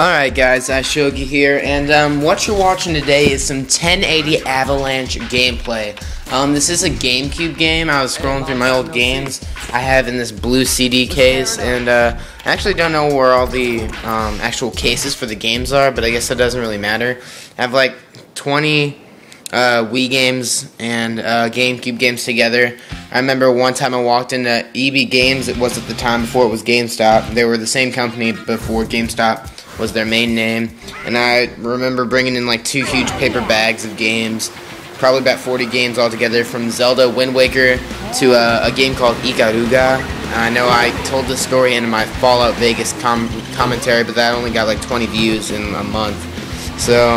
Alright guys, iShogi here, and what you're watching today is some 1080 Avalanche gameplay. This is a GameCube game. I was scrolling through my old games I have in this blue CD case, and I actually don't know where all the actual cases for the games are, but I guess that doesn't really matter. I have like 20 Wii games and GameCube games together. I remember one time I walked into EB Games. It was at the time before it was GameStop. They were the same company before GameStop was their main name, and I remember bringing in like 2 huge paper bags of games, probably about 40 games altogether, from Zelda Wind Waker to a game called Ikaruga. I know I told this story in my Fallout Vegas commentary, but that only got like 20 views in a month. So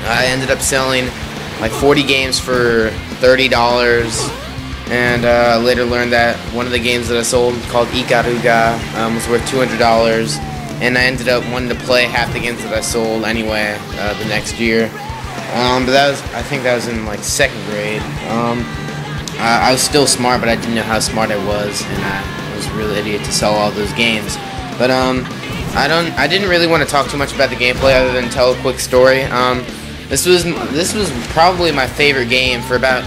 I ended up selling like 40 games for $30, and later learned that one of the games that I sold, called Ikaruga, was worth $200. And I ended up wanting to play half the games that I sold anyway the next year. But I think that was in like 2nd grade. I was still smart, but I didn't know how smart I was, and I was a real idiot to sell all those games. But I didn't really want to talk too much about the gameplay other than tell a quick story. This was probably my favorite game for about,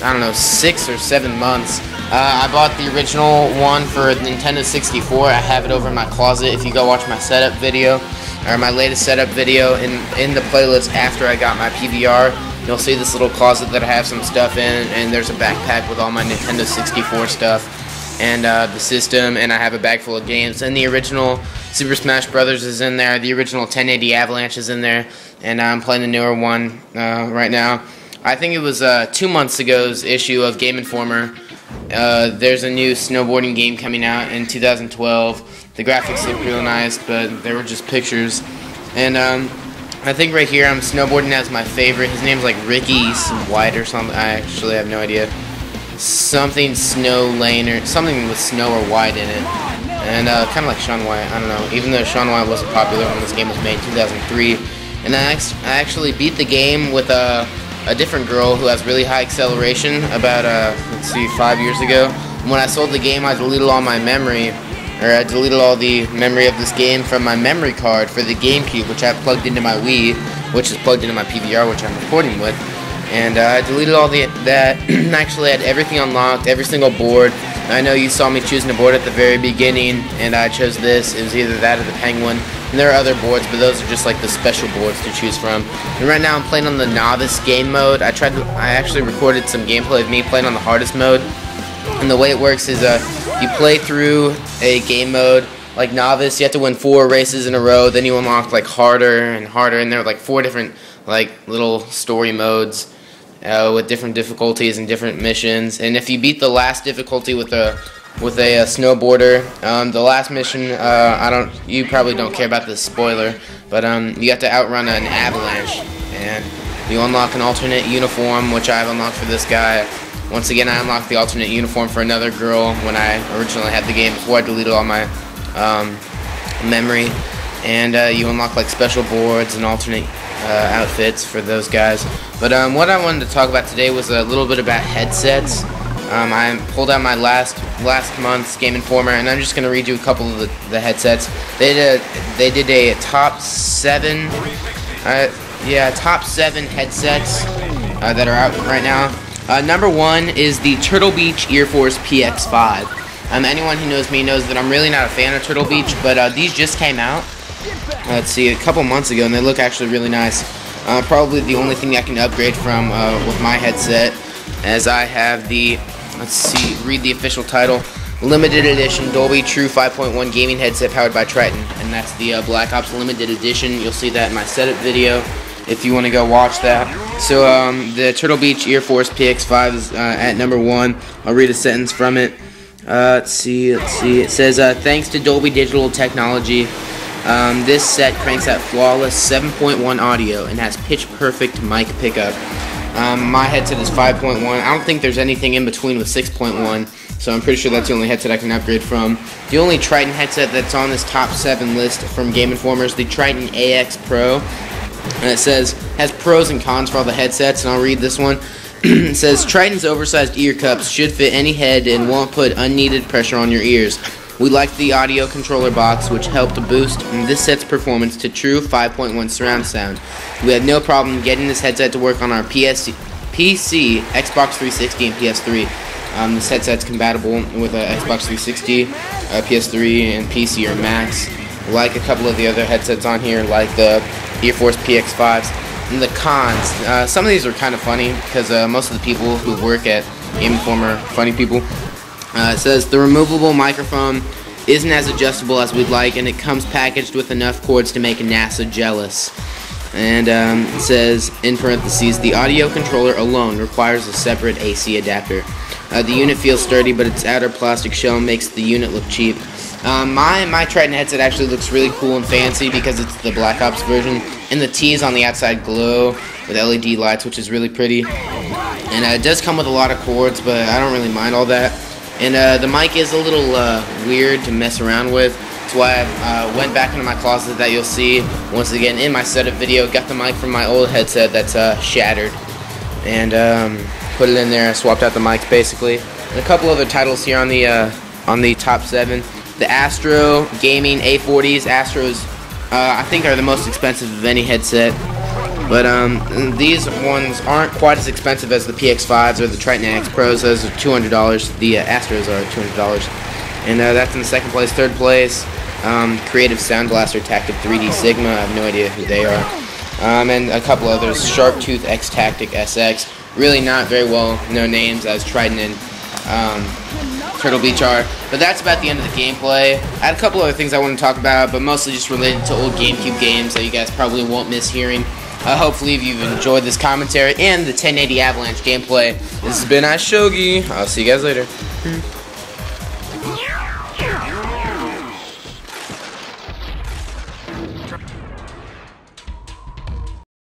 I don't know, 6 or 7 months. I bought the original one for Nintendo 64. I have it over in my closet. If you go watch my setup video, or my latest setup video in the playlist after I got my PVR, you'll see this little closet that I have some stuff in, and there's a backpack with all my Nintendo 64 stuff, and the system, and I have a bag full of games, and the original Super Smash Brothers is in there, the original 1080 Avalanche is in there, and I'm playing the newer one right now. I think it was 2 months ago's issue of Game Informer. There's a new snowboarding game coming out in 2012. The graphics look real nice, but they were just pictures. And I think right here I'm snowboarding as my favorite. His name's like Ricky White or something. I actually have no idea. Something Snow Lane or something with snow or white in it. And kind of like Shaun White. I don't know. Even though Shaun White wasn't popular when this game was made in 2003. And I actually beat the game with a different girl who has really high acceleration about, let's see, 5 years ago. When I sold the game, I deleted all my memory, or I deleted all the memory of this game from my memory card for the GameCube, which I plugged into my Wii, which is plugged into my PVR, which I'm recording with. And I deleted all that, actually had everything unlocked, every single board. I know you saw me choosing a board at the very beginning, and I chose this. It was either that or the Penguin. And there are other boards, but those are just like the special boards to choose from. And right now I'm playing on the novice game mode. I actually recorded some gameplay of me playing on the hardest mode. And the way it works is you play through a game mode like novice. You have to win 4 races in a row. Then you unlock like harder and harder, and there are like 4 different like little story modes with different difficulties and different missions. And if you beat the last difficulty with a snowboarder, the last mission, you probably don't care about this spoiler, but you have to outrun an avalanche, and you unlock an alternate uniform, which I've unlocked for this guy. Once again, I unlocked the alternate uniform for another girl when I originally had the game before I deleted all my memory, and you unlock like special boards and alternate outfits for those guys. But what I wanted to talk about today was a little bit about headsets. I pulled out my last month's Game Informer, and I'm just going to read you a couple of the headsets. They did a top 7 headsets that are out right now. Number 1 is the Turtle Beach Ear Force PX5. Anyone who knows me knows that I'm really not a fan of Turtle Beach, but these just came out. Let's see, a couple months ago, and they look actually really nice. Probably the only thing I can upgrade from with my headset, as I have the, let's see, read the official title, Limited Edition Dolby True 5.1 Gaming Headset powered by Triton, and that's the Black Ops Limited Edition. You'll see that in my setup video if you want to go watch that. So the Turtle Beach Ear Force PX5 is at number 1. I'll read a sentence from it. Let's see. It says, thanks to Dolby Digital technology, this set cranks out flawless 7.1 audio and has pitch-perfect mic pickup. My headset is 5.1. I don't think there's anything in between with 6.1, so I'm pretty sure that's the only headset I can upgrade from. The only Triton headset that's on this top 7 list from Game Informer is the Triton AX Pro. And it says, has pros and cons for all the headsets, and I'll read this one. It says, Triton's oversized ear cups should fit any head and won't put unneeded pressure on your ears. We like the audio controller box, which helped to boost this set's performance to true 5.1 surround sound. We had no problem getting this headset to work on our PC, Xbox 360, and PS3. This headset's compatible with Xbox 360, PS3, and PC or Macs. Like a couple of the other headsets on here, like the Earforce PX5s. And the cons, some of these are kind of funny because most of the people who work at Game Inform are funny people. It says the removable microphone isn't as adjustable as we'd like, and it comes packaged with enough cords to make NASA jealous. And it says, in parentheses, the audio controller alone requires a separate AC adapter. The unit feels sturdy, but its outer plastic shell makes the unit look cheap. My Triton headset actually looks really cool and fancy because it's the Black Ops version, and the T's on the outside glow with LED lights, which is really pretty. And it does come with a lot of cords, but I don't really mind all that. And the mic is a little weird to mess around with. That's why I went back into my closet that you'll see once again in my setup video. Got the mic from my old headset that's shattered, and put it in there. I swapped out the mics basically. And a couple other titles here on the top 7. The Astro Gaming A40s. Astros I think are the most expensive of any headset. But these ones aren't quite as expensive as the PX5s or the Triton X Pros. Those are $200. The Astros are $200. And that's in the second place. Third place, Creative Sound Blaster Tactic 3D Sigma. I have no idea who they are. And a couple others. Sharp Tooth X Tactic SX. Really not very well known names as Triton and Turtle Beach are. But that's about the end of the gameplay. I had a couple other things I want to talk about, but mostly just related to old GameCube games that you guys probably won't miss hearing. Hopefully you've enjoyed this commentary and the 1080 Avalanche gameplay. This has been iShogi. I'll see you guys later.